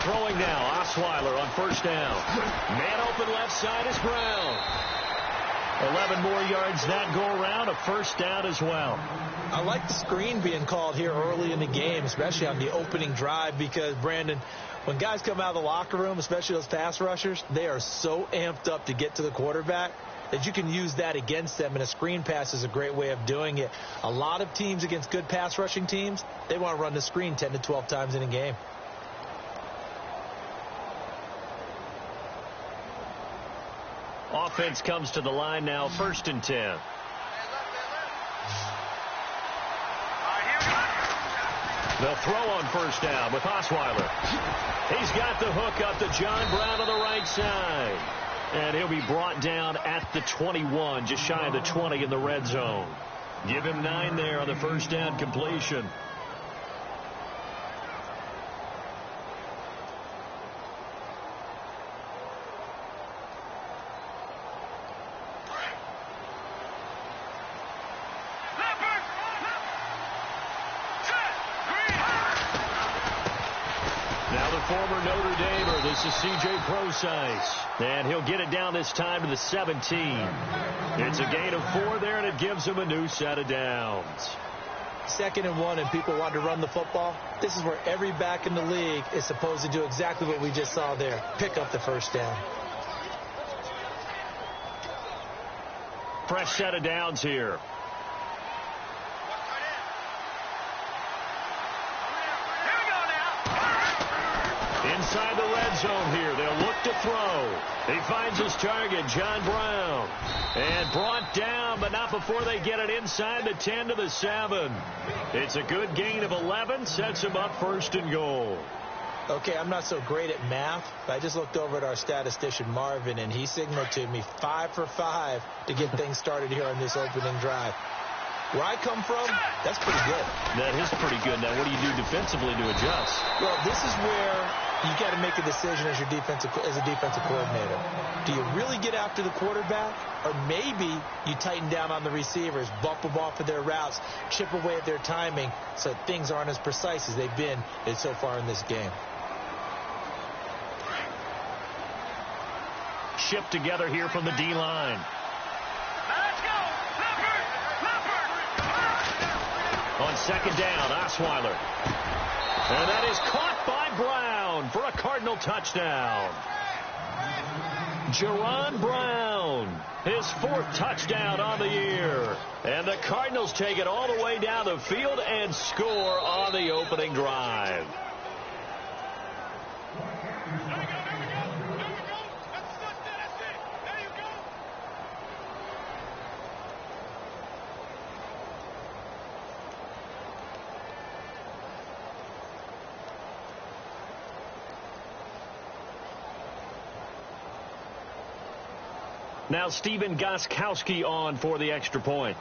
Throwing now, Osweiler on first down. Man open left side is Brown. 11 more yards that go around, a first down as well. I like the screen being called here early in the game, especially on the opening drive, because, Brandon, when guys come out of the locker room, especially those pass rushers, they are so amped up to get to the quarterback that you can use that against them, and a screen pass is a great way of doing it. A lot of teams against good pass rushing teams, they want to run the screen 10 to 12 times in a game. Offense comes to the line now, 1st and 10. The throw on first down with Osweiler. He's got the hook up to John Brown on the right side. And he'll be brought down at the 21, just shy of the 20 in the red zone. Give him 9 there on the first down completion. Former Notre Damer, this is C.J. Procise, and he'll get it down this time to the 17. It's a gain of 4 there, and it gives him a new set of downs. 2nd and 1, and people want to run the football. This is where every back in the league is supposed to do exactly what we just saw there, pick up the first down. Fresh set of downs here. Inside the red zone here. They'll look to throw. He finds his target, John Brown. And brought down, but not before they get it inside the 10 to the 7. It's a good gain of 11. Sets him up 1st and goal. Okay, I'm not so great at math, but I just looked over at our statistician, Marvin, and he signaled to me 5 for 5 to get things started here on this opening drive. Where I come from, that's pretty good. That is pretty good. Now, what do you do defensively to adjust? Well, this is where you got to make a decision as a defensive coordinator. Do you really get after the quarterback, or maybe you tighten down on the receivers, bump them off of their routes, chip away at their timing, so things aren't as precise as they've been so far in this game. Shipped together here from the D-line. On 2nd down, Osweiler. And that is caught by Brown for a Cardinal touchdown. Jerron Brown, his 4th touchdown on the year. And the Cardinals take it all the way down the field and score on the opening drive. Now Stephen Gostkowski on for the extra point.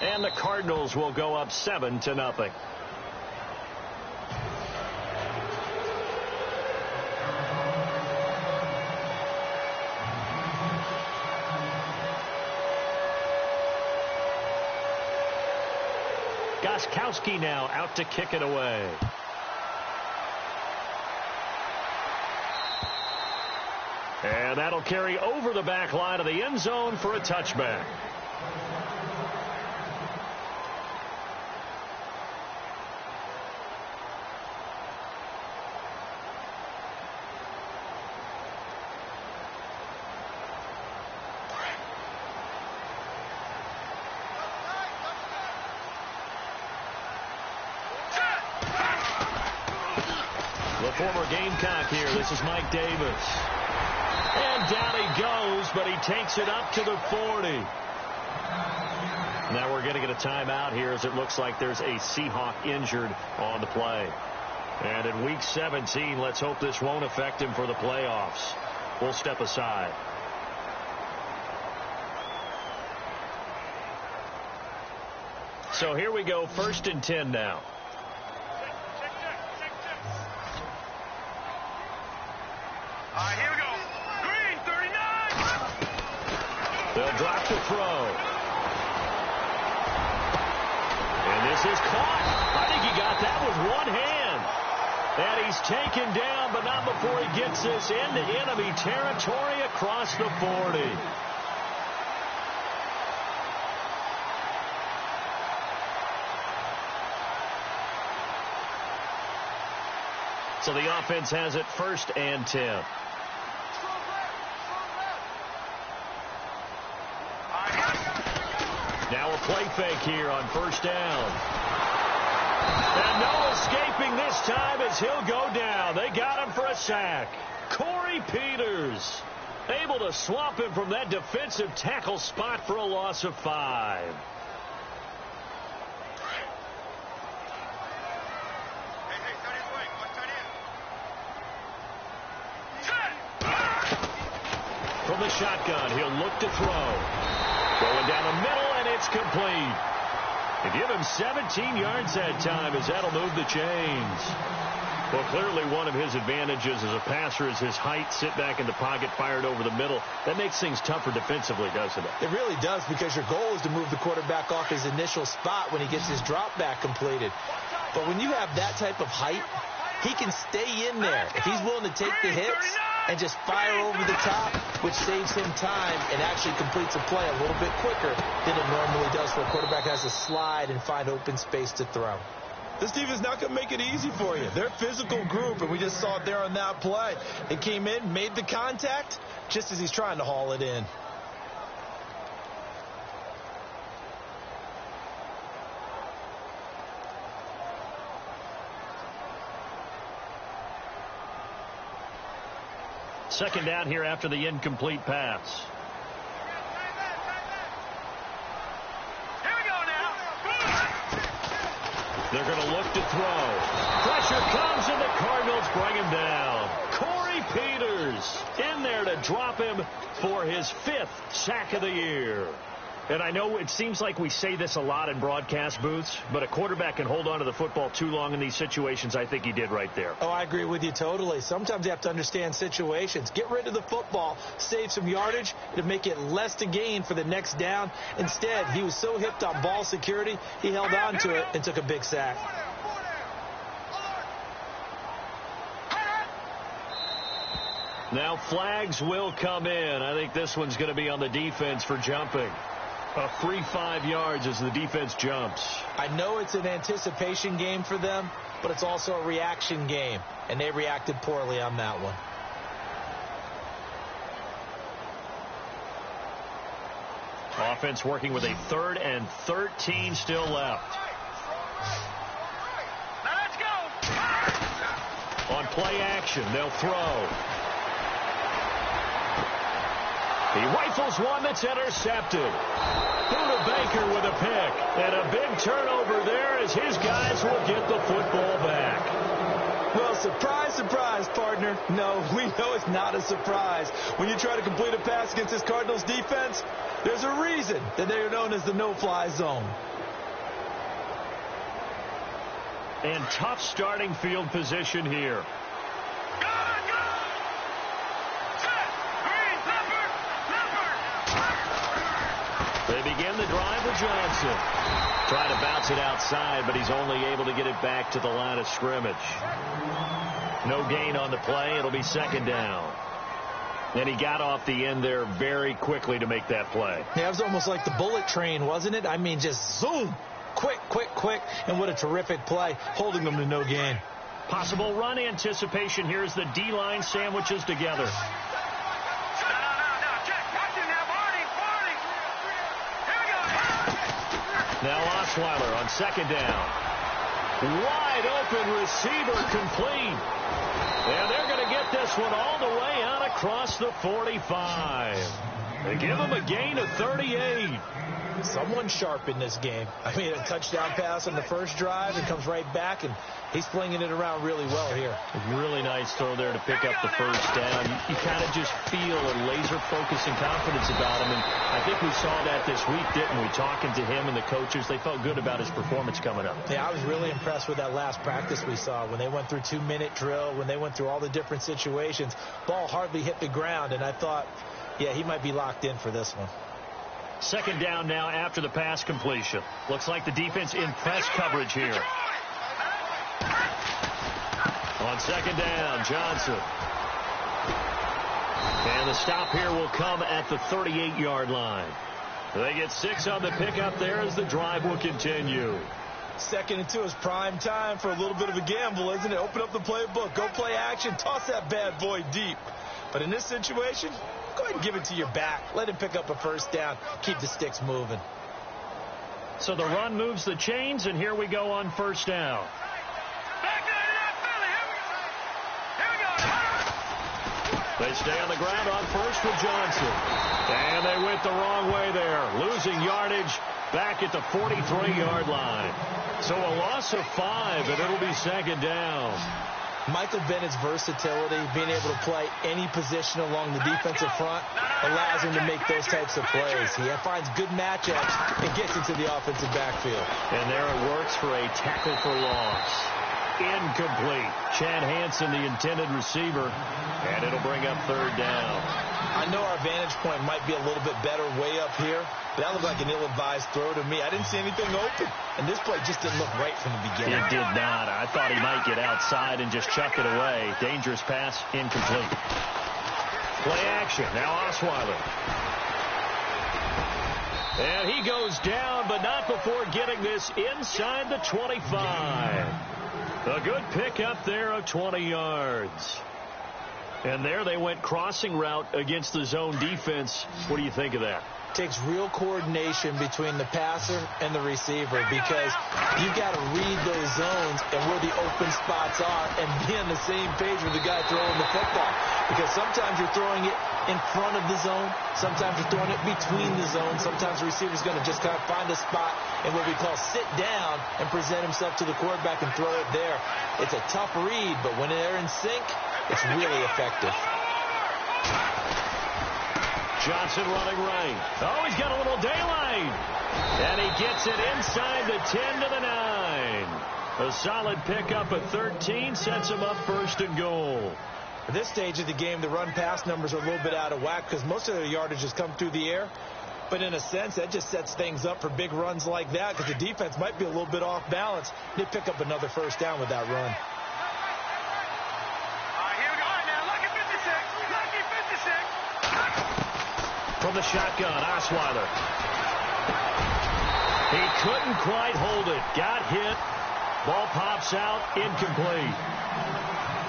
And the Cardinals will go up 7-0. Gostkowski now out to kick it away. And that'll carry over the back line of the end zone for a touchback. The former Gamecock here. This is Mike Davis. And down he goes, but he takes it up to the 40. Now we're going to get a timeout here as it looks like there's a Seahawk injured on the play. And in Week 17, let's hope this won't affect him for the playoffs. We'll step aside. So here we go, 1st and 10 now. They'll drop the throw. And this is caught. I think he got that with one hand. And he's taken down, but not before he gets this into enemy territory across the 40. So the offense has it 1st and 10. Now a play fake here on 1st down. And no escaping this time as he'll go down. They got him for a sack. Corey Peters able to swamp him from that defensive tackle spot for a loss of 5. From the shotgun, he'll look to throw. Going down the middle, and it's complete. They give him 17 yards that time as that'll move the chains. Well, clearly one of his advantages as a passer is his height, sit back in the pocket, fired over the middle. That makes things tougher defensively, doesn't it? It really does, because your goal is to move the quarterback off his initial spot when he gets his drop back completed. But when you have that type of height, he can stay in there. If he's willing to take the hits and just fire over the top, which saves him time and actually completes a play a little bit quicker than it normally does for a quarterback that has to slide and find open space to throw. This defense is not going to make it easy for you. They're a physical group, and we just saw it there on that play. It came in, made the contact, just as he's trying to haul it in. Second down here after the incomplete pass. Here we go now. They're going to look to throw. Pressure comes, and the Cardinals bring him down. Corey Peters in there to drop him for his 5th sack of the year. And I know it seems like we say this a lot in broadcast booths, but a quarterback can hold on to the football too long in these situations. I think he did right there. Oh, I agree with you totally. Sometimes you have to understand situations. Get rid of the football, save some yardage to make it less to gain for the next down. Instead, he was so hipped on ball security, he held on to it and took a big sack. Now flags will come in. I think this one's going to be on the defense for jumping. A free 5 yards as the defense jumps. I know it's an anticipation game for them, but it's also a reaction game, and they reacted poorly on that one. Offense working with a 3rd and 13 still left. Now let's go. On play action, they'll throw. He rifles one that's intercepted. Buda Baker with a pick. And a big turnover there as his guys will get the football back. Well, surprise, surprise, partner. No, we know it's not a surprise. When you try to complete a pass against this Cardinals defense, there's a reason that they are known as the no-fly zone. And tough starting field position here. They begin the drive with Johnson. Trying to bounce it outside, but he's only able to get it back to the line of scrimmage. No gain on the play. It'll be 2nd down. And he got off the end there very quickly to make that play. Yeah, it was almost like the bullet train, wasn't it? I mean, just zoom. Quick, quick, quick. And what a terrific play, holding them to no gain. Possible run anticipation here as the D-line sandwiches together. Now Osweiler on 2nd down. Wide open receiver complete. And they're going to get this one all the way out across the 45. They give him a gain of 38. Someone sharp in this game. I mean, a touchdown pass on the first drive and comes right back, and he's flinging it around really well here. Really nice throw there to pick up the first down. You kind of just feel a laser focus and confidence about him, and I think we saw that this week, didn't we? Talking to him and the coaches, they felt good about his performance coming up. Yeah, I was really impressed with that last practice we saw when they went through 2-minute drill, when they went through all the different situations. Ball hardly hit the ground, and I thought, yeah, he might be locked in for this one. Second down now after the pass completion. Looks like the defense in press coverage here. On second down, Johnson. And the stop here will come at the 38-yard line. They get 6 on the pickup there as the drive will continue. 2nd and 2 is prime time for a little bit of a gamble, isn't it? Open up the playbook, go play action, toss that bad boy deep. But in this situation, go ahead and give it to your back. Let him pick up a first down. Keep the sticks moving. So the run moves the chains, and here we go on first down. They stay on the ground on first with Johnson. And they went the wrong way there, losing yardage back at the 43-yard line. So a loss of 5, and it'll be second down. Michael Bennett's versatility, being able to play any position along the defensive front, allows him to make those types of plays. He finds good matchups and gets into the offensive backfield. And there it works for a tackle for loss. Incomplete. Chad Hansen, the intended receiver, and it'll bring up third down. I know our vantage point might be a little bit better way up here, but that looked like an ill-advised throw to me. I didn't see anything open, and this play just didn't look right from the beginning. It did not. I thought he might get outside and just chuck it away. Dangerous pass, incomplete. Play action. Now Osweiler. And he goes down, but not before getting this inside the 25. A good pickup there of 20 yards. And there they went crossing route against the zone defense. What do you think of that? Takes real coordination between the passer and the receiver, because you've got to read those zones and where the open spots are and be on the same page with the guy throwing the football. Because sometimes you're throwing it in front of the zone. Sometimes you're throwing it between the zones. Sometimes the receiver's going to just kind of find a spot and what we call sit down and present himself to the quarterback and throw it there. It's a tough read, but when they're in sync, it's really effective. Johnson running right. Oh, he's got a little daylight. And he gets it inside the 10 to the 9. A solid pickup at 13 sets him up first and goal. At this stage of the game, the run-pass numbers are a little bit out of whack because most of their yardage has come through the air. But in a sense, that just sets things up for big runs like that because the defense might be a little bit off balance. They pick up another first down with that run. From the shotgun, Osweiler. He couldn't quite hold it. Got hit. Ball pops out. Incomplete.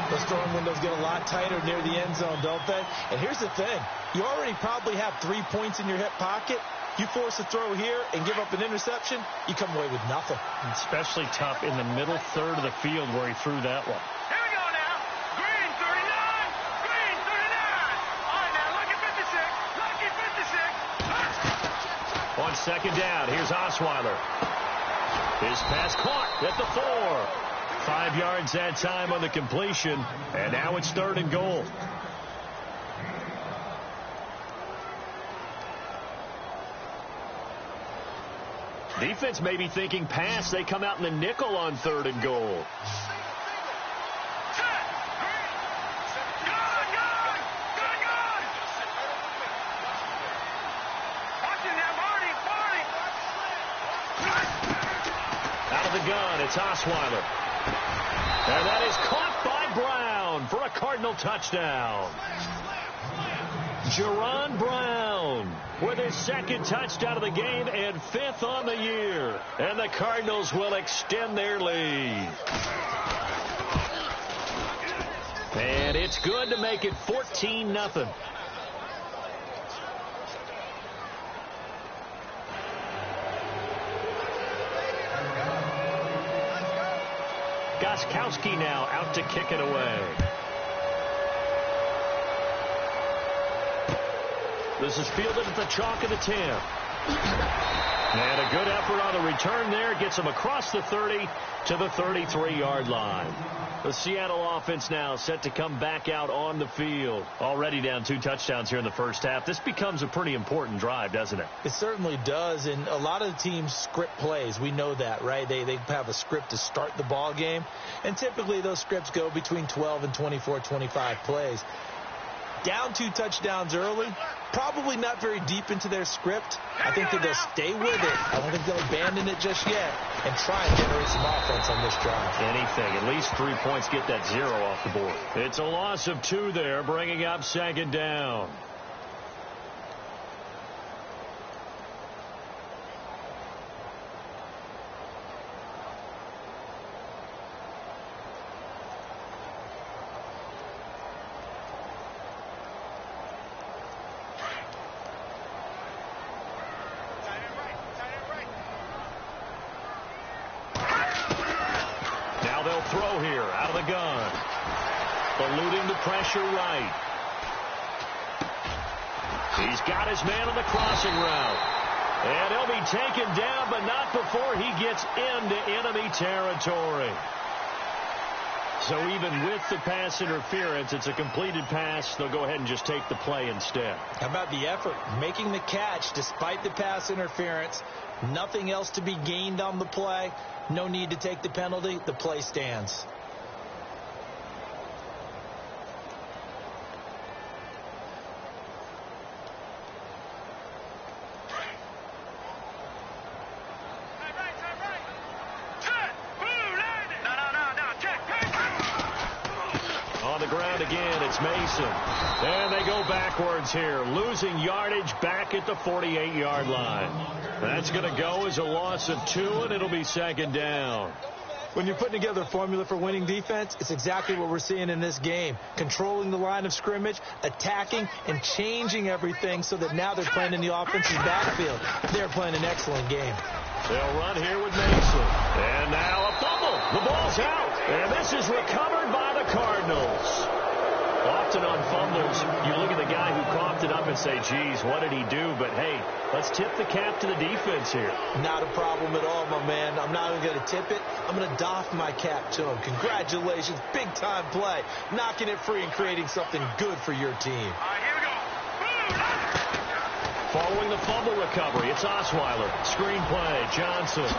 Those throwing windows get a lot tighter near the end zone, don't they? And here's the thing. You already probably have 3 points in your hip pocket. You force a throw here and give up an interception, you come away with nothing. Especially tough in the middle third of the field where he threw that one. On second down, here's Osweiler. His pass caught at the 4. 5 yards that time on the completion, and now it's third and goal. Defense may be thinking pass. They come out in the nickel on third and goal. Gun, it's Osweiler. And that is caught by Brown for a Cardinal touchdown. Jerron Brown with his second touchdown of the game and 5th on the year. And the Cardinals will extend their lead. And it's good to make it 14-0. Gostkowski now out to kick it away. This is fielded at the chalk of the 10. And a good effort on the return there. Gets him across the 30 to the 33-yard line. The Seattle offense now set to come back out on the field. Already down 2 touchdowns here in the first half. This becomes a pretty important drive, doesn't it? It certainly does, and a lot of the teams script plays. We know that, right? They have a script to start the ball game, and typically those scripts go between 12 and 24, 25 plays. Down 2 touchdowns early, probably not very deep into their script. I think that they'll stay with it. I don't think they'll abandon it just yet and try and generate some offense on this drive. Anything. At least 3 points, get that 0 off the board. It's a loss of 2 there, bringing up second down. Throw here out of the gun. Eluding the pressure right. He's got his man on the crossing route. And he'll be taken down, but not before he gets into enemy territory. So even with the pass interference, it's a completed pass. They'll go ahead and just take the play instead. How about the effort? Making the catch despite the pass interference. Nothing else to be gained on the play. No need to take the penalty. The play stands. On the ground again, it's Mason. And they go backwards here, losing yardage back at the 48-yard line. That's going to go as a loss of 2, and it'll be second down. When you're putting together a formula for winning defense, it's exactly what we're seeing in this game. Controlling the line of scrimmage, attacking, and changing everything so that now they're playing in the offensive backfield. They're playing an excellent game. They'll run here with Mason. And now a fumble. The ball's out. And this is recovered by the Cardinals. Often on fumbles, you look at the guy who coughed it up and say, geez, what did he do? But, hey, let's tip the cap to the defense here. Not a problem at all, my man. I'm not even going to tip it. I'm going to doff my cap to him. Congratulations. Big-time play. Knocking it free and creating something good for your team. All right, here we go. Following the fumble recovery, it's Osweiler. Screen play, Johnson.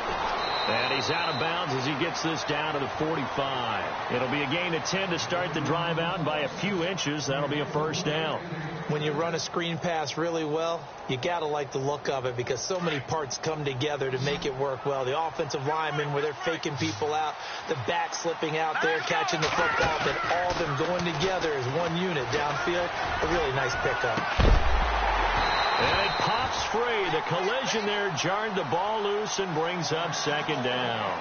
And he's out of bounds as he gets this down to the 45. It'll be a gain of 10 to start the drive out, and by a few inches, that'll be a first down. When you run a screen pass really well, you got to like the look of it because so many parts come together to make it work well. The offensive linemen where they're faking people out, the back slipping out there, catching the football, but all of them going together as one unit downfield. A really nice pickup. And it pops free. The collision there jarred the ball loose and brings up second down.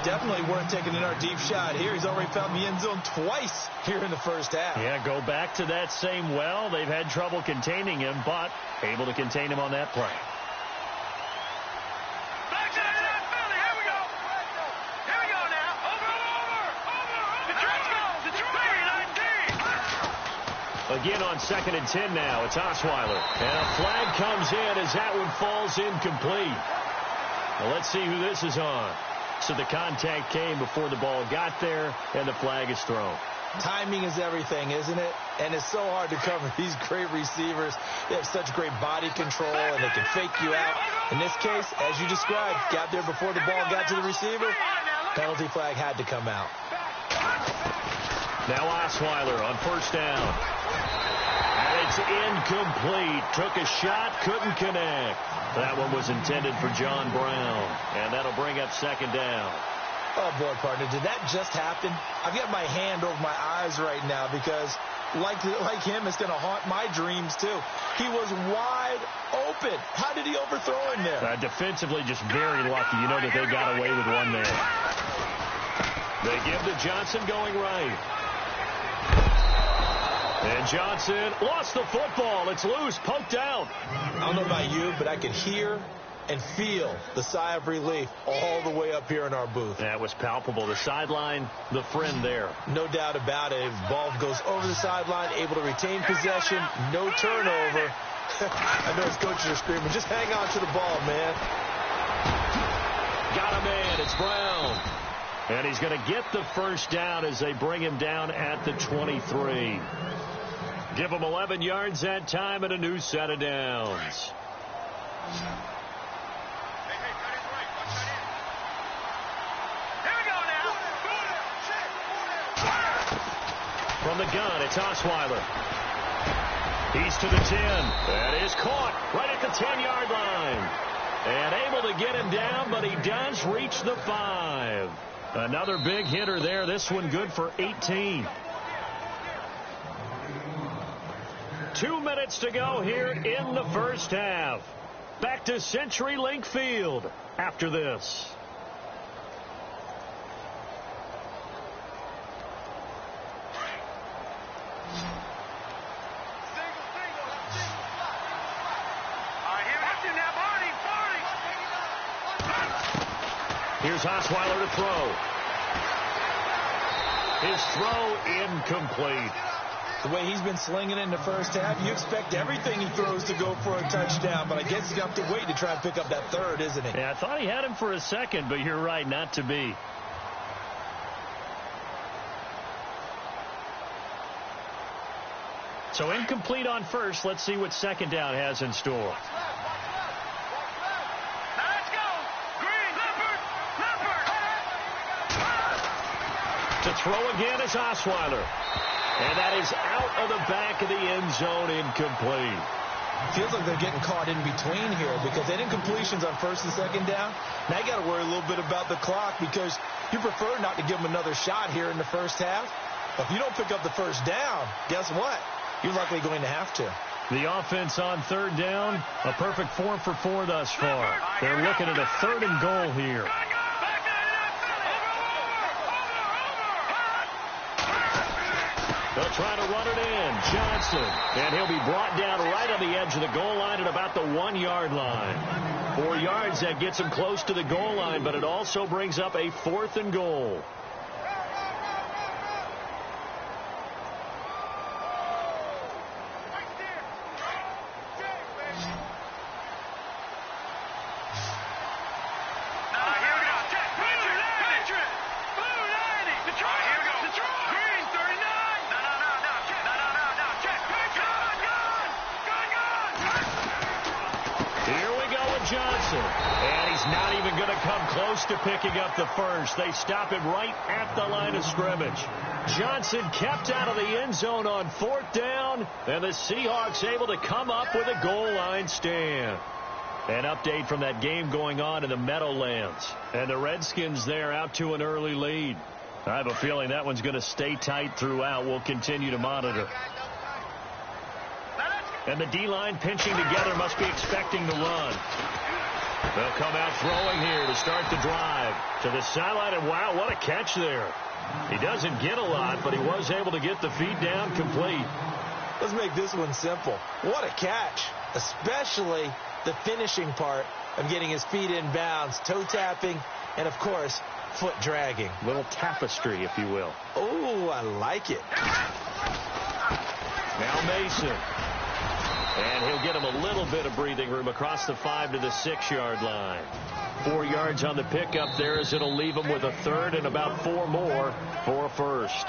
Definitely weren't taking in our deep shot here. He's already found the end zone twice here in the first half. Yeah, go back to that same well. They've had trouble containing him, but able to contain him on that play. Again on 2nd and 10 now. It's Osweiler. And a flag comes in as that one falls incomplete. Well, let's see who this is on. So the contact came before the ball got there, and the flag is thrown. Timing is everything, isn't it? And it's so hard to cover these great receivers. They have such great body control, and they can fake you out. In this case, as you described, got there before the ball got to the receiver. Penalty flag had to come out. Now Osweiler on first down. And it's incomplete. Took a shot, couldn't connect. That one was intended for John Brown. And that'll bring up second down. Oh, boy, partner, did that just happen? I've got my hand over my eyes right now because, like him, it's going to haunt my dreams, too. He was wide open. How did he overthrow him there? Defensively, just very lucky. You know that they got away with one there. They give to Johnson going right. And Johnson lost the football. It's loose, poked out. I don't know about you, but I could hear and feel the sigh of relief all the way up here in our booth. That was palpable. The sideline, the friend there. No doubt about it. Ball goes over the sideline, able to retain possession, no turnover. I know his coaches are screaming, just hang on to the ball, man. Got a man. It's Brown. And he's going to get the first down as they bring him down at the 23. Give him 11 yards that time and a new set of downs. From From the gun, it's Osweiler. He's to the 10. That is caught right at the 10-yard line. And able to get him down, but he does reach the 5. Another big hitter there. This one good for 18. 2 minutes to go here in the first half. Back to CenturyLink Field after this. Here's Osweiler to throw. His throw incomplete. The way he's been slinging it in the first half, you expect everything he throws to go for a touchdown, but I guess he's got to wait to try and pick up that third, isn't he? Yeah, I thought he had him for a second, but you're right, not to be. So incomplete on first. Let's see what second down has in store. To throw again is Osweiler. And that is out of the back of the end zone, incomplete. Feels like they're getting caught in between here because they didn't completions on first and second down. Now you got to worry a little bit about the clock because you prefer not to give them another shot here in the first half. But if you don't pick up the first down, guess what? You're likely going to have to. The offense on third down, a perfect 4 for 4 thus far. They're looking at a 3rd and goal here. They'll try to run it in. Johnson. And he'll be brought down right on the edge of the goal line at about the 1-yard line. 4 yards, that gets him close to the goal line, but it also brings up a 4th and goal. And he's not even going to come close to picking up the first. They stop him right at the line of scrimmage. Johnson kept out of the end zone on 4th down, and the Seahawks able to come up with a goal line stand. An update from that game going on in the Meadowlands. And the Redskins there out to an early lead. I have a feeling that one's going to stay tight throughout. We'll continue to monitor. And the D-line pinching together, must be expecting the run. They'll come out throwing here to start the drive. To the sideline, and wow, what a catch there. He doesn't get a lot, but he was able to get the feet down complete. Let's make this one simple. What a catch, especially the finishing part of getting his feet in bounds, toe tapping, and, of course, foot dragging. Little tapestry, if you will. Oh, I like it. Now Mason. And he'll get him a little bit of breathing room across the 5 to the 6-yard line. 4 yards on the pickup there as it'll leave him with a 3rd and about 4 more for a first.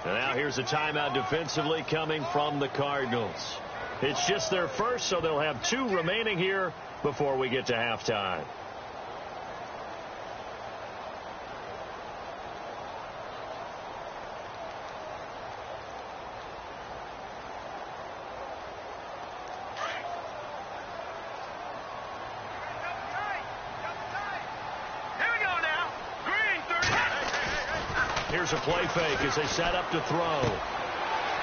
And now here's a timeout defensively coming from the Cardinals. It's just their first, so they'll have 2 remaining here before we get to halftime. Here's a play fake as they set up to throw.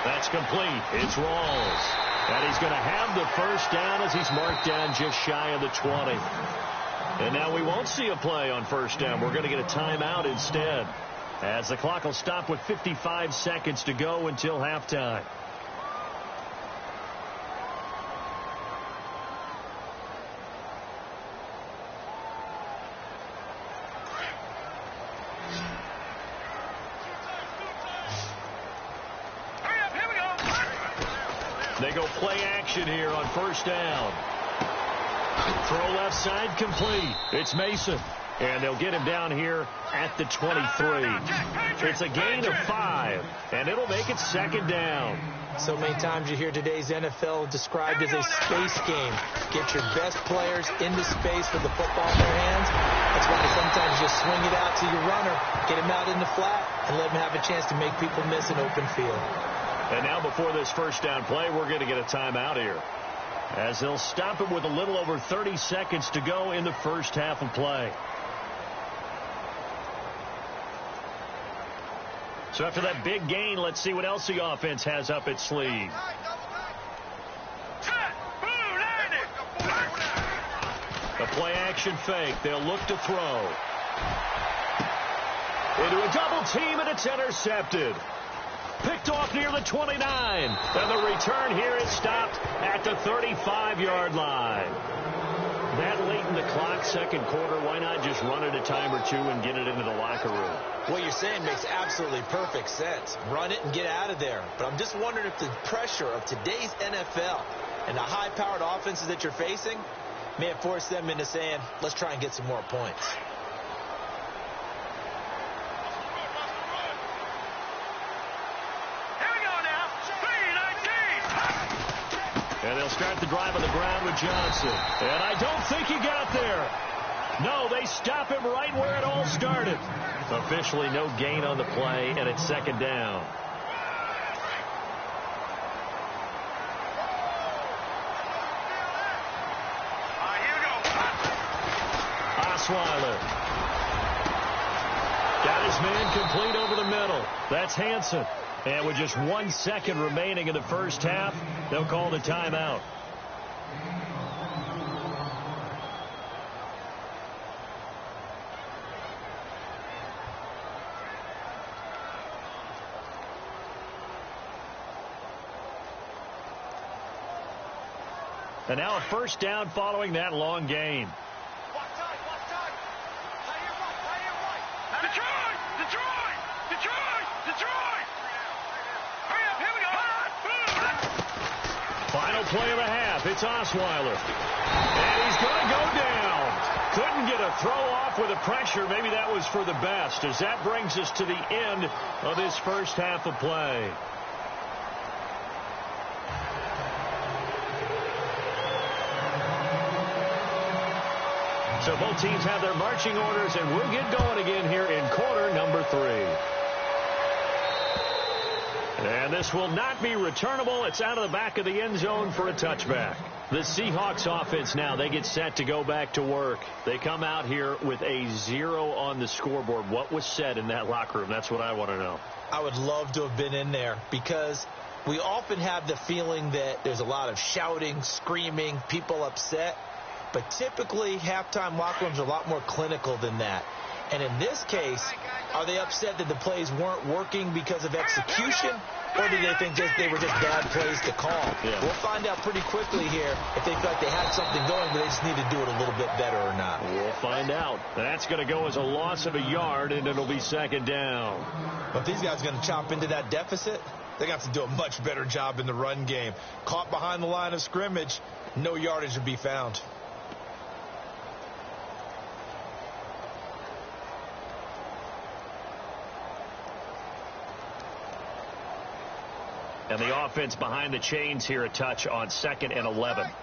That's complete. It's Rawls. And he's going to have the first down as he's marked down just shy of the 20. And now we won't see a play on first down. We're going to get a timeout instead, as the clock will stop with 55 seconds to go until halftime. They go play action here on first down. Throw left side complete. It's Mason. And they'll get him down here at the 23. It's a gain of 5, and it'll make it 2nd down. So many times you hear today's NFL described as a space game. Get your best players into space with the football in their hands. That's why sometimes you swing it out to your runner, get him out in the flat, and let him have a chance to make people miss an open field. And now before this first down play, we're going to get a timeout here, as they'll stop it with a little over 30 seconds to go in the first half of play. So after that big gain, let's see what else the offense has up its sleeve. A play-action fake. They'll look to throw. Into a double team, and it's intercepted. Picked off near the 29. And the return here is stopped at the 35-yard line. That late in the clock, second quarter, why not just run it a time or two and get it into the locker room? What you're saying makes absolutely perfect sense. Run it and get out of there. But I'm just wondering if the pressure of today's NFL and the high-powered offenses that you're facing may have forced them into saying, let's try and get some more points. And they'll start the drive on the ground with Johnson. And I don't think he got there. No, they stop him right where it all started. Officially no gain on the play, and it's second down. Osweiler. Got his man complete over the middle. That's Hansen. And with just 1 second remaining in the first half, they'll call the timeout. And now a first down following that long gain. Final play of the half. It's Osweiler. And he's going to go down. Couldn't get a throw off with the pressure. Maybe that was for the best, as that brings us to the end of this first half of play. So both teams have their marching orders, and we'll get going again here in quarter number 3. And this will not be returnable. It's out of the back of the end zone for a touchback. The Seahawks offense now, they get set to go back to work. They come out here with a 0 on the scoreboard. What was said in that locker room? That's what I want to know. I would love to have been in there, because we often have the feeling that there's a lot of shouting, screaming, people upset. But typically, halftime locker rooms are a lot more clinical than that. And in this case, are they upset that the plays weren't working because of execution, or do they think that they were just bad plays to call? Yeah. We'll find out pretty quickly here if they feel like they had something going, but they just need to do it a little bit better or not. We'll find out. That's going to go as a loss of a yard, and it'll be second down. But these guys are going to chop into that deficit. They're going to have to do a much better job in the run game. Caught behind the line of scrimmage, no yardage to be found. And the offense behind the chains here, a touch on 2nd and 11. Here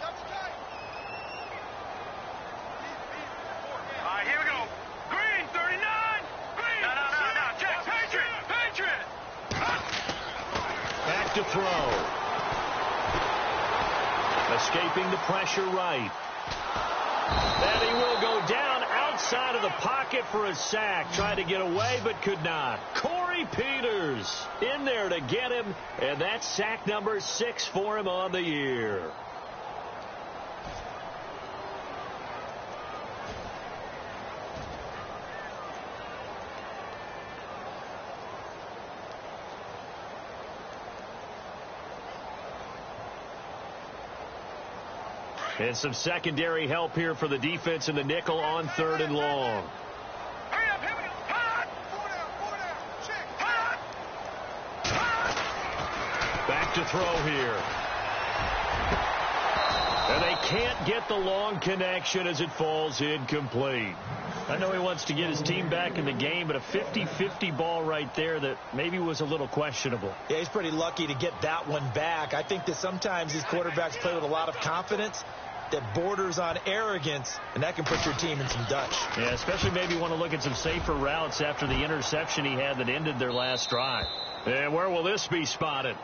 we go. Green, 39. Green. No. Check. Patriot. Back to throw. Escaping the pressure right. And he will go down outside of the pocket for a sack. Tried to get away, but could not. Corey Peters in there to get him, and that's sack number 6 for him on the year. And some secondary help here for the defense in the nickel on 3rd and long. Hurry up. Here we go. Hot. Check. Hot. Back to throw here. And they can't get the long connection as it falls incomplete. I know he wants to get his team back in the game, but a 50-50 ball right there that maybe was a little questionable. Yeah, he's pretty lucky to get that one back. I think that sometimes these quarterbacks play with a lot of confidence that borders on arrogance, and that can put your team in some Dutch. Yeah, especially maybe want to look at some safer routes after the interception he had that ended their last drive. And where will this be spotted?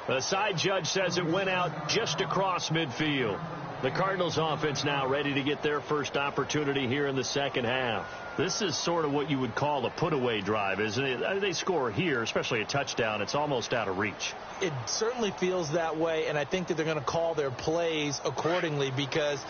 The side judge says it went out just across midfield. The Cardinals offense now ready to get their first opportunity here in the second half. This is sort of what you would call a put-away drive, isn't it? They score here, especially a touchdown. It's almost out of reach. It certainly feels that way, and I think that they're going to call their plays accordingly, because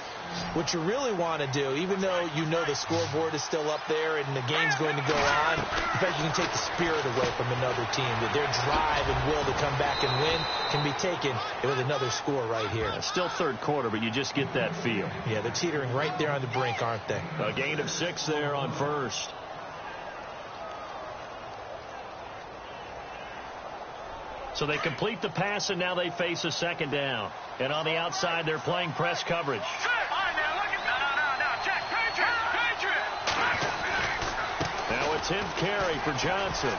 what you really want to do, even though you know the scoreboard is still up there and the game's going to go on, in fact, you can take the spirit away from another team. That their drive and will to come back and win can be taken with another score right here. Still third quarter, but you just get that feel. Yeah, they're teetering right there on the brink, aren't they? A gain of 6 there on first. So they complete the pass, and now they face a second down. And on the outside, they're playing press coverage. Now a 10th carry for Johnson.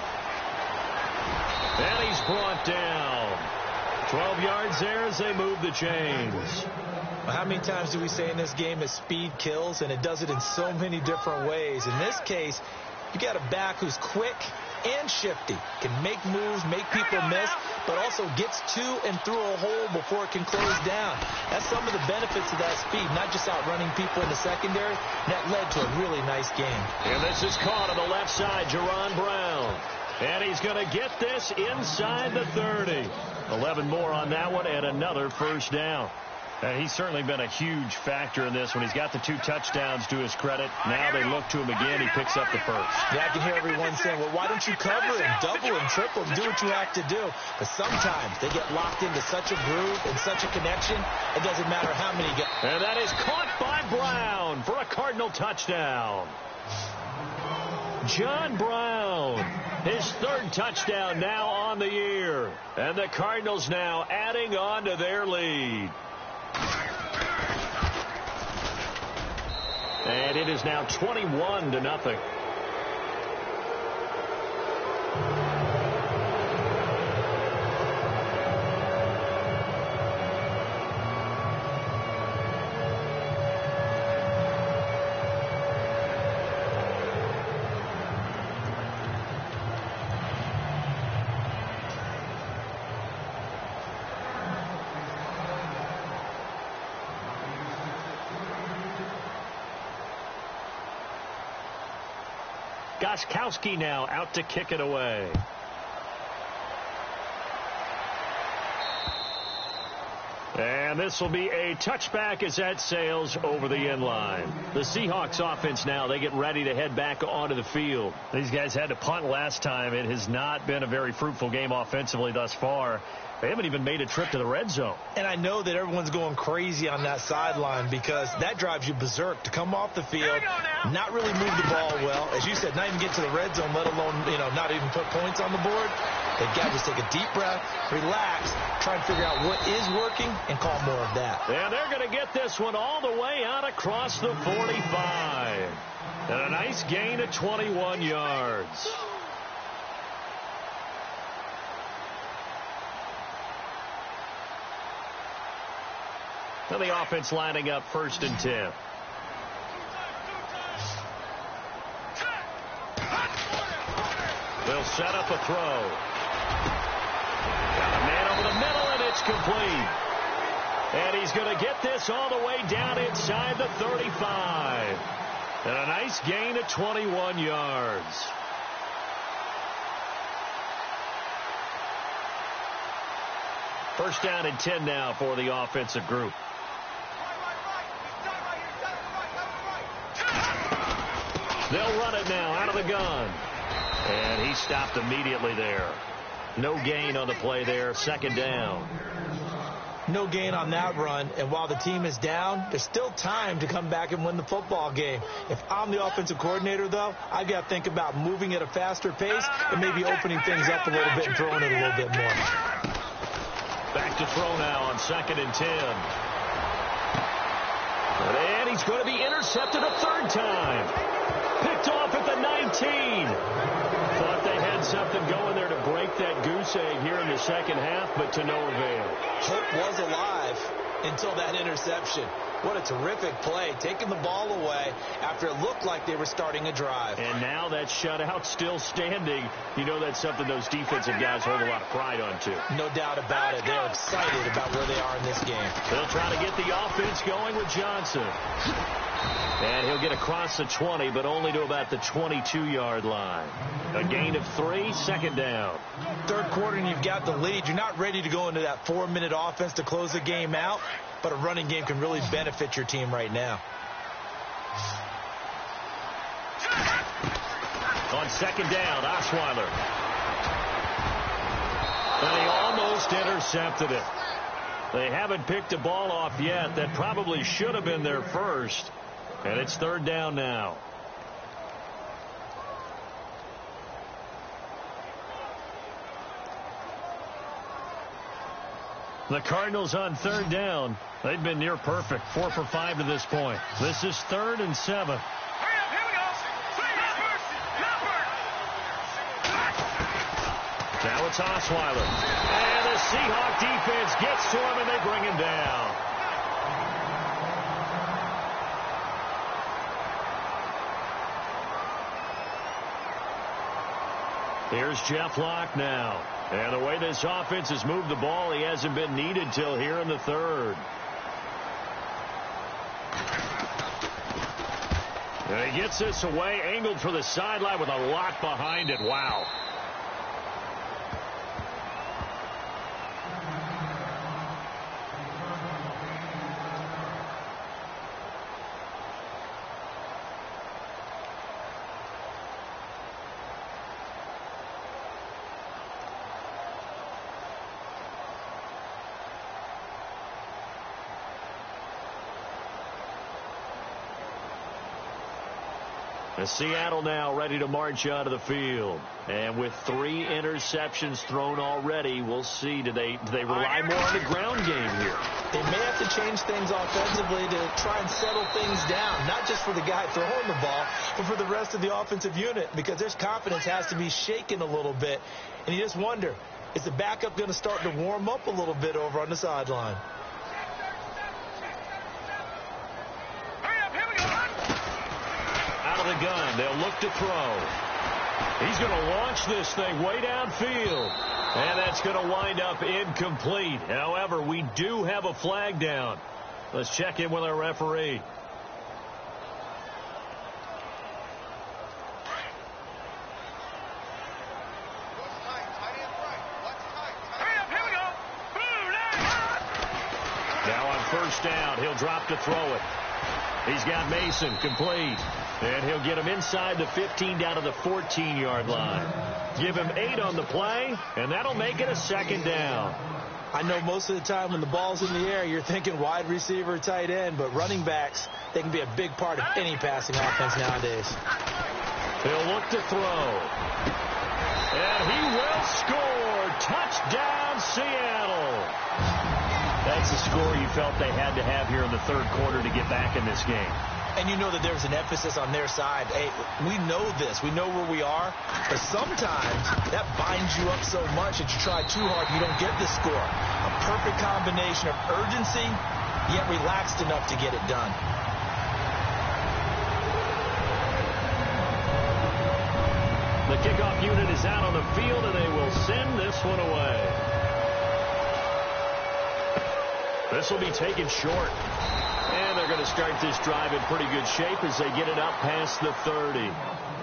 And he's brought down. 12 yards there as they move the chains. How many times do we say in this game that speed kills, and it does it in so many different ways? In this case, you got a back who's quick and shifty, can make moves, make people miss, but also gets to and through a hole before it can close down. That's some of the benefits of that speed, not just outrunning people in the secondary. That led to a really nice game. And this is caught on the left side, Jerron Brown. And he's going to get this inside the 30. 11 more on that one, and another first down. And he's certainly been a huge factor in this when he's got the 2 touchdowns to his credit. Now they look to him again. He picks up the first. Yeah, I can hear everyone saying, well, why don't you cover him, double him, triple him, do what you have to do. But sometimes they get locked into such a groove and such a connection, it doesn't matter how many get. And that is caught by Brown for a Cardinal touchdown. John Brown, his 3rd touchdown now on the year. And the Cardinals now adding on to their lead. And it is now 21-0. Gostkowski now out to kick it away. And this will be a touchback as that sails over the end line. The Seahawks offense now, they get ready to head back onto the field. These guys had to punt last time. It has not been a very fruitful game offensively thus far. They haven't even made a trip to the red zone. And I know that everyone's going crazy on that sideline, because that drives you berserk to come off the field, not really move the ball well. As you said, not even get to the red zone, let alone, not even put points on the board. They've got to just take a deep breath, relax, try and figure out what is working, and call more of that. And they're going to get this one all the way out across the 45. And a nice gain of 21 yards. Now the offense lining up 1st and 10. They'll set up a throw. Got a man over the middle, and it's complete. And he's going to get this all the way down inside the 35. And a nice gain of 21 yards. First down and 10 now for the offensive group. They'll run it now out of the gun. And he stopped immediately there. No gain on the play there. 2nd down. No gain on that run, and while the team is down, there's still time to come back and win the football game. If I'm the offensive coordinator, though, I've got to think about moving at a faster pace and maybe opening things up a little bit and throwing it a little bit more. Back to throw now on 2nd and 10. And he's going to be intercepted a 3rd time. Picked off at the 19. Thought they had something going there to break that goose egg here in the second half, but to no avail. Hope was alive until that interception. What a terrific play, taking the ball away after it looked like they were starting a drive. And now that shutout still standing. You know that's something those defensive guys hold a lot of pride on, too. No doubt about it. They're excited about where they are in this game. They'll try to get the offense going with Johnson. And he'll get across the 20, but only to about the 22-yard line. A gain of 3, second down. Third quarter, and you've got the lead. You're not ready to go into that 4-minute offense to close the game out, but a running game can really benefit your team right now. On second down, Osweiler. And he almost intercepted it. They haven't picked a ball off yet. That probably should have been their first. And it's third down now. The Cardinals on third down. They've been near perfect. 4 for 5 to this point. This is 3rd and 7. Now it's Osweiler. And the Seahawk defense gets to him, and they bring him down. Here's Jeff Locke now. And the way this offense has moved the ball, he hasn't been needed till here in the third. And he gets this away, angled for the sideline with a lot behind it. Wow. Seattle now ready to march out of the field. And with 3 interceptions thrown already, we'll see. Do they rely more on the ground game here? They may have to change things offensively to try and settle things down, not just for the guy throwing the ball, but for the rest of the offensive unit, because their confidence has to be shaken a little bit. And you just wonder, is the backup going to start to warm up a little bit over on the sideline? The gun. They'll look to throw. He's going to launch this thing way downfield. And that's going to wind up incomplete. However, we do have a flag down. Let's check in with our referee. Now on first down, he'll drop to throw it. He's got Mason complete. And he'll get him inside the 15 down to the 14-yard line. Give him 8 on the play, and that'll make it a second down. I know most of the time when the ball's in the air, you're thinking wide receiver, tight end, but running backs, they can be a big part of any passing offense nowadays. He'll look to throw. And he will score. Touchdown, Seattle. That's the score you felt they had to have here in the third quarter to get back in this game. And you know that there's an emphasis on their side. Hey, we know this. We know where we are. But sometimes that binds you up so much that you try too hard, you don't get the score. A perfect combination of urgency, yet relaxed enough to get it done. The kickoff unit is out on the field, and they will send this one away. This will be taken short. And they're going to start this drive in pretty good shape as they get it up past the 30.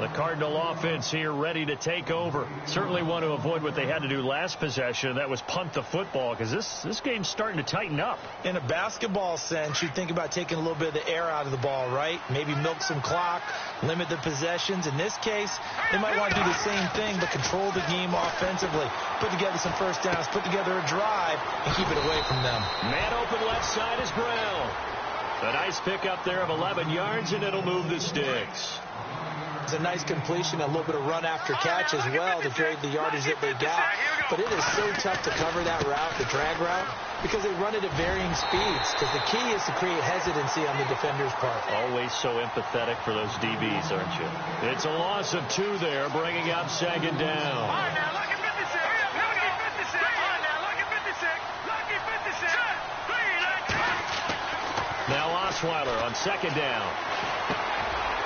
The Cardinal offense here ready to take over. Certainly want to avoid what they had to do last possession. That was punt the football, because this game's starting to tighten up. In a basketball sense, you think about taking a little bit of the air out of the ball, right? Maybe milk some clock, limit the possessions. In this case, they might want to do the same thing, but control the game offensively. Put together some first downs, put together a drive, and keep it away from them. Man open left side is Brown. A nice pickup there of 11 yards, and it'll move the sticks. It's a nice completion, a little bit of run after catch as well to trade the yardage that they got. But it is so tough to cover that route, the drag route, because they run it at varying speeds. Because the key is to create hesitancy on the defender's part. Always so empathetic for those DBs, aren't you? It's a loss of 2 there, bringing up second down. Now Osweiler on second down.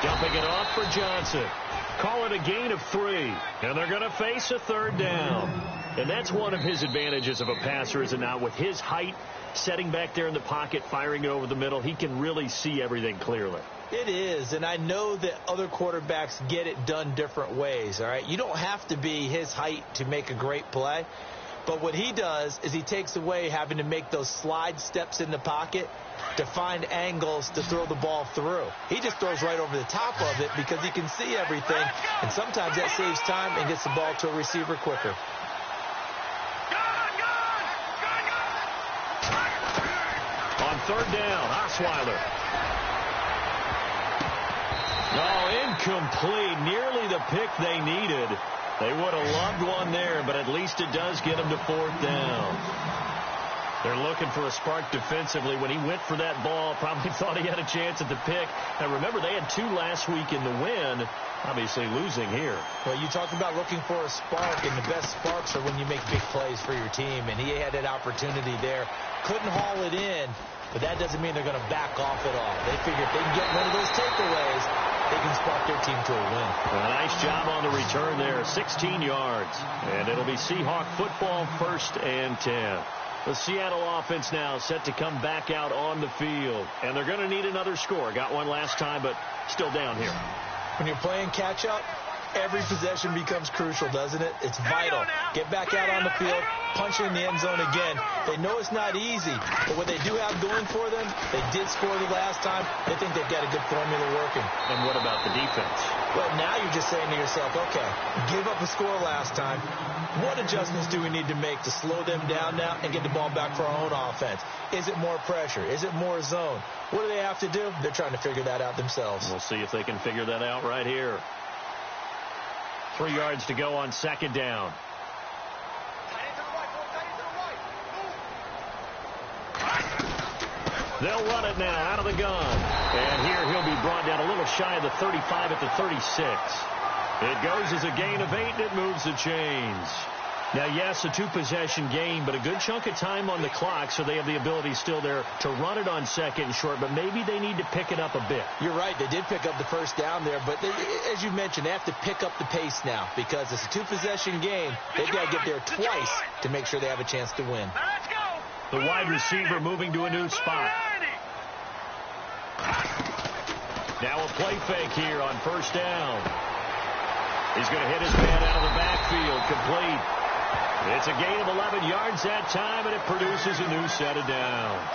Dumping it off for Johnson. Call it a gain of 3, and they're going to face a third down. And that's one of his advantages of a passer, is it not? With his height, setting back there in the pocket, firing it over the middle, he can really see everything clearly. It is, and I know that other quarterbacks get it done different ways, all right? You don't have to be his height to make a great play, but what he does is he takes away having to make those slide steps in the pocket to find angles to throw the ball through. He just throws right over the top of it because he can see everything, and sometimes that saves time and gets the ball to a receiver quicker. On third down, Osweiler. Oh, incomplete. Nearly the pick they needed. They would have loved one there, but at least it does get them to fourth down. They're looking for a spark defensively. When he went for that ball, probably thought he had a chance at the pick. And remember, they had 2 last week in the win, obviously losing here. Well, you talked about looking for a spark, and the best sparks are when you make big plays for your team, and he had that opportunity there. Couldn't haul it in, but that doesn't mean they're going to back off at all. They figure if they can get one of those takeaways, they can spark their team to a win. A nice job on the return there, 16 yards. And it'll be Seahawk football, 1st and 10. The Seattle offense now set to come back out on the field. And they're going to need another score. Got one last time, but still down here. When you're playing catch-up, every possession becomes crucial, doesn't it? It's vital. Get back out on the field, punch in the end zone again. They know it's not easy, but what they do have going for them, they did score the last time. They think they've got a good formula working. And what about the defense? Well, now you're just saying to yourself, okay, give up a score last time. What adjustments do we need to make to slow them down now and get the ball back for our own offense? Is it more pressure? Is it more zone? What do they have to do? They're trying to figure that out themselves. We'll see if they can figure that out right here. 3 yards to go on second down. They'll run it now out of the gun. And here he'll be brought down a little shy of the 35 at the 36. It goes as a gain of 8, and it moves the chains. Now, yes, a 2-possession game, but a good chunk of time on the clock, so they have the ability still there to run it on second and short, but maybe they need to pick it up a bit. You're right. They did pick up the first down there, but as you mentioned, they have to pick up the pace now because it's a 2-possession game. They've got to get there twice to make sure they have a chance to win. The wide receiver moving to a new spot. Now a play fake here on first down. He's going to hit his man out of the backfield, complete. It's a gain of 11 yards that time, and it produces a new set of downs.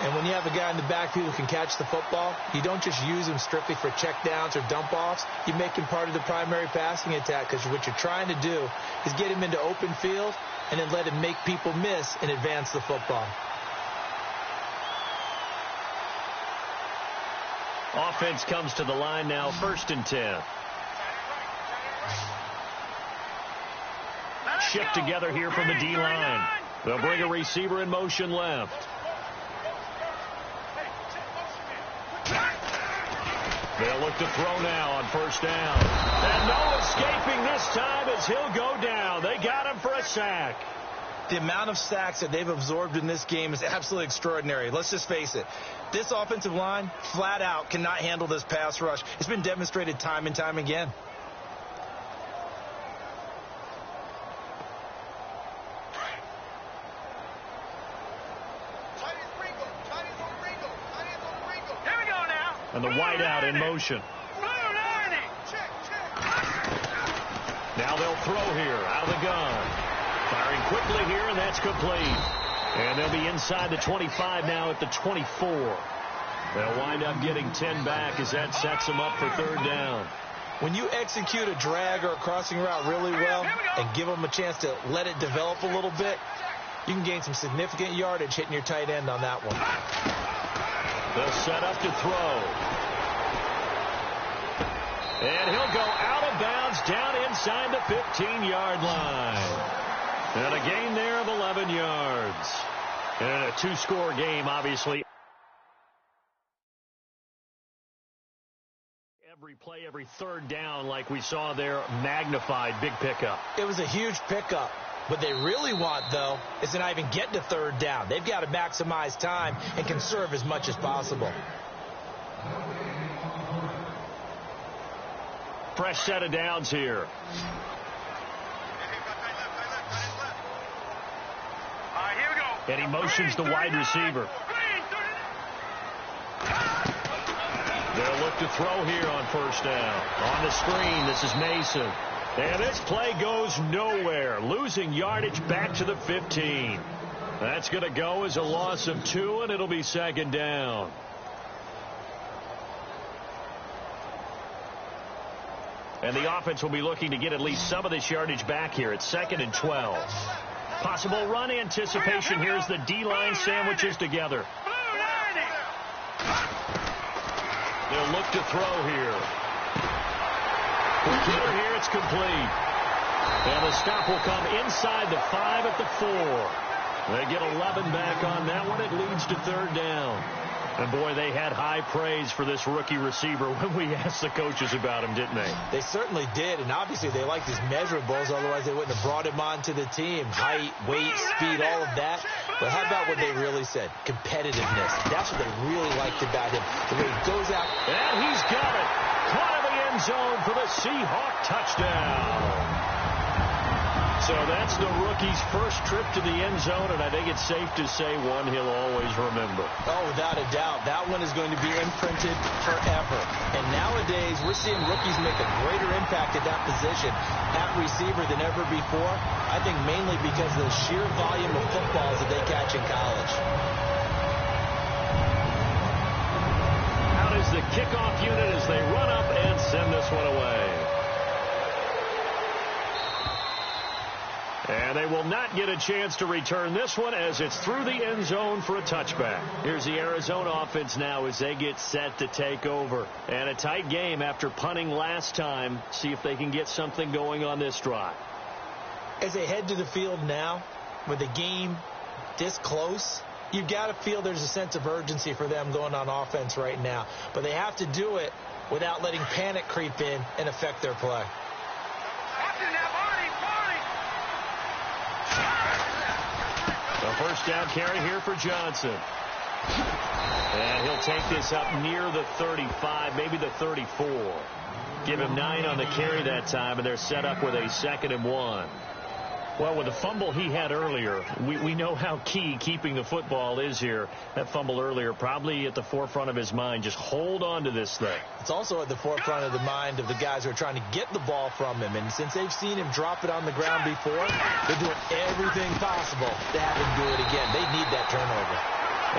And when you have a guy in the backfield who can catch the football, you don't just use him strictly for checkdowns or dump-offs. You make him part of the primary passing attack because what you're trying to do is get him into open field and then let him make people miss and advance the football. Offense comes to the line now, 1st and 10. Shift together here from the D-line. They'll bring a receiver in motion left. They'll look to throw now on first down. And no escaping this time as he'll go down. They got him for a sack. The amount of sacks that they've absorbed in this game is absolutely extraordinary. Let's just face it. This offensive line, flat out, cannot handle this pass rush. It's been demonstrated time and time again. And the wideout in motion. Now they'll throw here out of the gun. Firing quickly here, and that's complete. And they'll be inside the 25 now at the 24. They'll wind up getting 10 back as that sets them up for third down. When you execute a drag or a crossing route really well and give them a chance to let it develop a little bit, you can gain some significant yardage hitting your tight end on that one. They'll set up to throw. And he'll go out of bounds down inside the 15-yard line. And a gain there of 11 yards. And a 2-score game, obviously. Every play, every third down, like we saw there, magnified, big pickup. It was a huge pickup. What they really want, though, is to not even get to third down. They've got to maximize time and conserve as much as possible. Fresh set of downs here. Here we go. And he motions the wide receiver. They'll look to throw here on first down. On the screen, this is Mason. And this play goes nowhere. Losing yardage back to the 15. That's going to go as a loss of 2, and it'll be second down. And the offense will be looking to get at least some of this yardage back here. It's 2nd and 12. Possible run anticipation here as the D-line sandwiches together. They'll look to throw here. Here, it's complete. And the stop will come inside the 5 at the 4. They get 11 back on that one. It leads to third down. And, boy, they had high praise for this rookie receiver when we asked the coaches about him, didn't they? They certainly did, and obviously they liked his measurables. Otherwise, they wouldn't have brought him onto the team. Height, weight, speed, all of that. But how about what they really said? Competitiveness. That's what they really liked about him. The way he goes out. And he's got it. Caught in the end zone for the Seahawk touchdown. So that's the rookie's first trip to the end zone, and I think it's safe to say one he'll always remember. Oh, without a doubt. That one is going to be imprinted forever. And nowadays, we're seeing rookies make a greater impact at that position at receiver than ever before. I think mainly because of the sheer volume of footballs that they catch in college. Out is the kickoff unit as they run up and send this one away. And they will not get a chance to return this one as it's through the end zone for a touchback. Here's the Arizona offense now as they get set to take over. And a tight game after punting last time. See if they can get something going on this drive. As they head to the field now, with the game this close, you've got to feel there's a sense of urgency for them going on offense right now. But they have to do it without letting panic creep in and affect their play. A first down carry here for Johnson. And he'll take this up near the 35, maybe the 34. Give him 9 on the carry that time, and they're set up with a 2nd and 1. Well, with the fumble he had earlier, we know how key keeping the football is here. That fumble earlier probably at the forefront of his mind. Just hold on to this thing. It's also at the forefront of the mind of the guys who are trying to get the ball from him. And since they've seen him drop it on the ground before, they're doing everything possible to have him do it again. They need that turnover.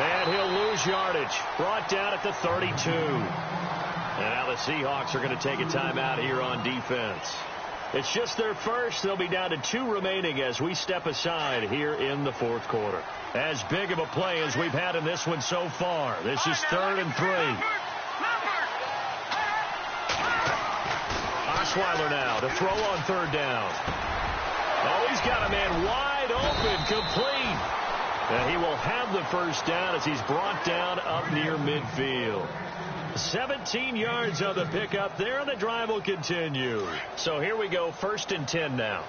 And he'll lose yardage. Brought down at the 32. And now the Seahawks are going to take a timeout here on defense. It's just their first. They'll be down to 2 remaining as we step aside here in the 4th quarter. As big of a play as we've had in this one so far. This is 3rd and 3. Osweiler now to throw on 3rd down. Oh, he's got a man wide open, complete. And he will have the first down as he's brought down up near midfield. 17 yards on the pickup there, and the drive will continue. So here we go, 1st and 10 now.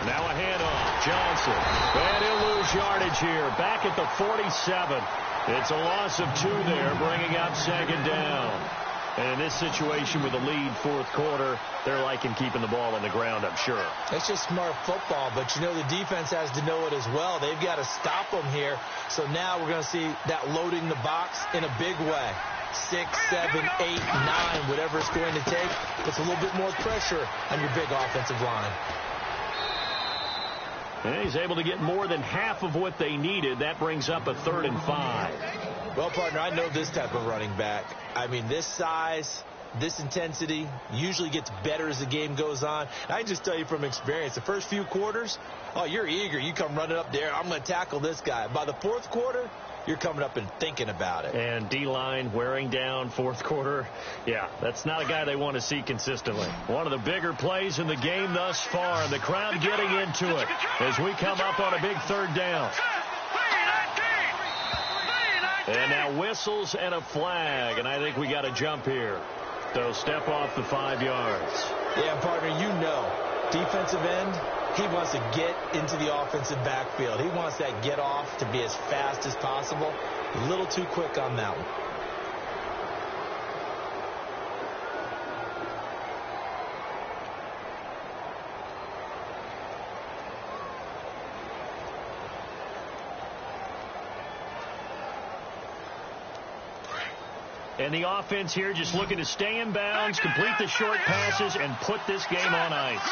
Now a handoff, Johnson. And he'll lose yardage here, back at the 47. It's a loss of 2 there, bringing up 2nd down. And in this situation with the lead 4th quarter, they're liking keeping the ball on the ground, I'm sure. It's just smart football, but you know the defense has to know it as well. They've got to stop them here. So now we're going to see that loading the box in a big way. 6, 7, 8, 9, whatever it's going to take. Puts a little bit more pressure on your big offensive line. And he's able to get more than half of what they needed. That brings up a 3rd and 5. Well, partner, I know this type of running back. I mean, this size, this intensity usually gets better as the game goes on. And I just tell you from experience, the first few quarters, oh, you're eager. You come running up there. I'm going to tackle this guy. By the 4th quarter, you're coming up and thinking about it. And D-line wearing down 4th quarter. Yeah, that's not a guy they want to see consistently. One of the bigger plays in the game thus far. And the crowd getting into it as we come up on a big 3rd down. And now whistles and a flag, and I think we got a jump here. They'll step off the 5 yards. Yeah, partner, you know, defensive end, he wants to get into the offensive backfield. He wants that get off to be as fast as possible. A little too quick on that one. And the offense here just looking to stay in bounds, complete the short passes, and put this game on ice.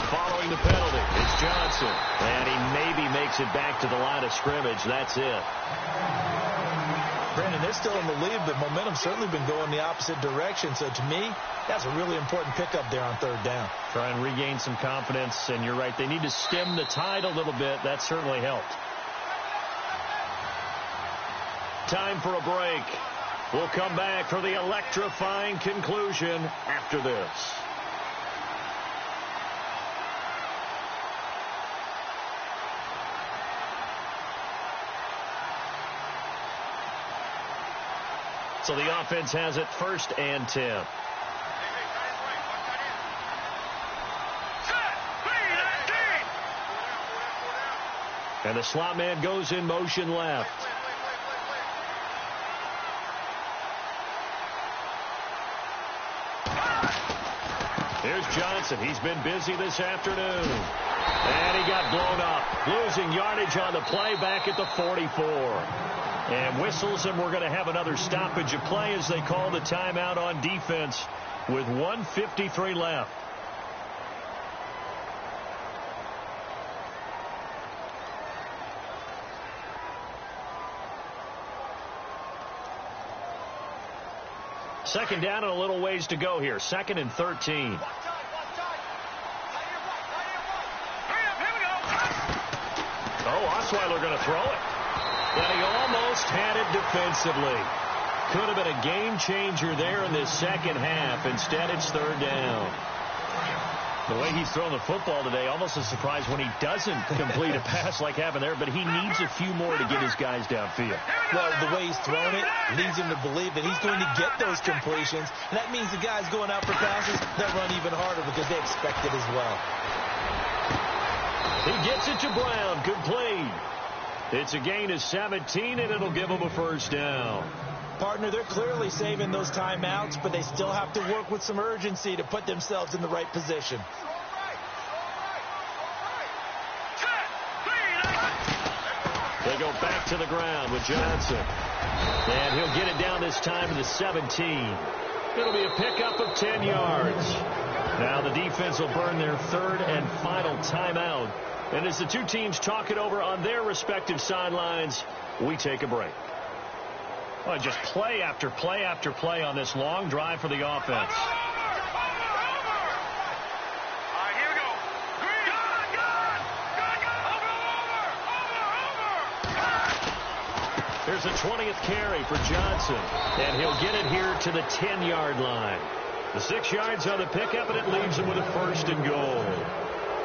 Following the penalty, it's Johnson. And he maybe makes it back to the line of scrimmage. That's it. Brandon, they're still in the lead, but momentum's certainly been going the opposite direction. So to me, that's a really important pickup there on 3rd down. Try and regain some confidence, and you're right. They need to stem the tide a little bit. That certainly helped. Time for a break. We'll come back for the electrifying conclusion after this. So the offense has it 1st and 10. And the slot man goes in motion left. Here's Johnson. He's been busy this afternoon. And he got blown up. Losing yardage on the play back at the 44. And whistles, and we're going to have another stoppage of play as they call the timeout on defense with 1:53 left. Second down and a little ways to go here. 2nd and 13. Oh, Osweiler going to throw it. And he almost had it defensively. Could have been a game changer there in this second half. Instead, it's 3rd down. The way he's thrown the football today, almost a surprise when he doesn't complete a pass like happened there, but he needs a few more to get his guys downfield. Well, the way he's thrown it leads him to believe that he's going to get those completions. And that means the guys going out for passes that run even harder because they expect it as well. He gets it to Brown, complete. It's a gain of 17, and it'll give him a 1st down. Partner, they're clearly saving those timeouts, but they still have to work with some urgency to put themselves in the right position. They go back to the ground with Johnson. And he'll get it down this time to the 17. It'll be a pickup of 10 yards. Now the defense will burn their 3rd and final timeout. And as the two teams talk it over on their respective sidelines, we take a break. Well, just play after play after play on this long drive for the offense. Here we go. Here's a 20th carry for Johnson. And he'll get it here to the 10-yard line. The 6 yards on the pickup, and it leaves him with a 1st and goal.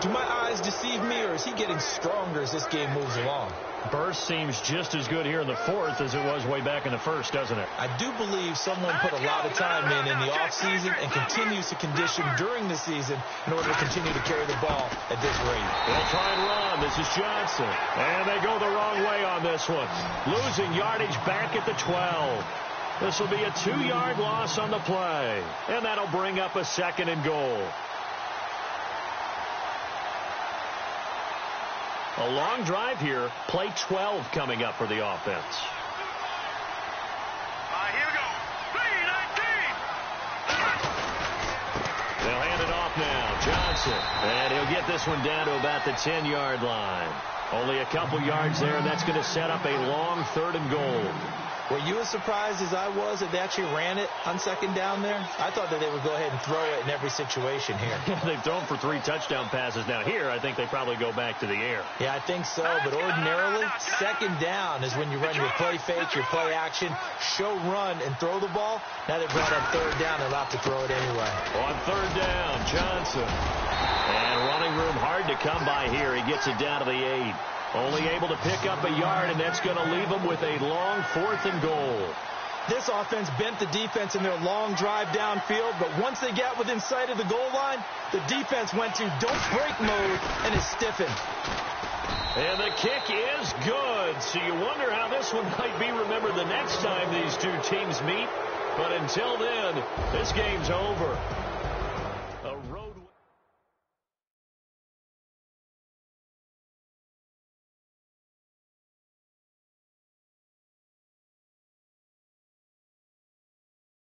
Do my eyes deceive me, or is he getting stronger as this game moves along? Burst seems just as good here in the 4th as it was way back in the 1st, doesn't it? I do believe someone put a lot of time in the offseason and continues to condition during the season in order to continue to carry the ball at this rate. They'll try and run. This is Johnson. And they go the wrong way on this one. Losing yardage back at the 12. This will be a 2-yard loss on the play. And that'll bring up a 2nd and goal. A long drive here. Play 12 coming up for the offense. Here we go. 3-19. They'll hand it off now. Johnson. And he'll get this one down to about the 10-yard line. Only a couple yards there, and that's going to set up a long 3rd and goal. Were you as surprised as I was that they actually ran it on 2nd down there? I thought that they would go ahead and throw it in every situation here. They've thrown for 3 touchdown passes. Now here, I think they probably go back to the air. Yeah, I think so. But ordinarily, 2nd down is when you run your play fake, your play action, show run, and throw the ball. Now they've brought up 3rd down. They'll have to throw it anyway. On 3rd down, Johnson. And running room hard to come by here. He gets it down to the 8. Only able to pick up a yard, and that's going to leave him with a long 4th and goal. This offense bent the defense in their long drive downfield, but once they got within sight of the goal line, the defense went to don't break mode, and it stiffened. And the kick is good. So you wonder how this one might be remembered the next time these two teams meet. But until then, this game's over.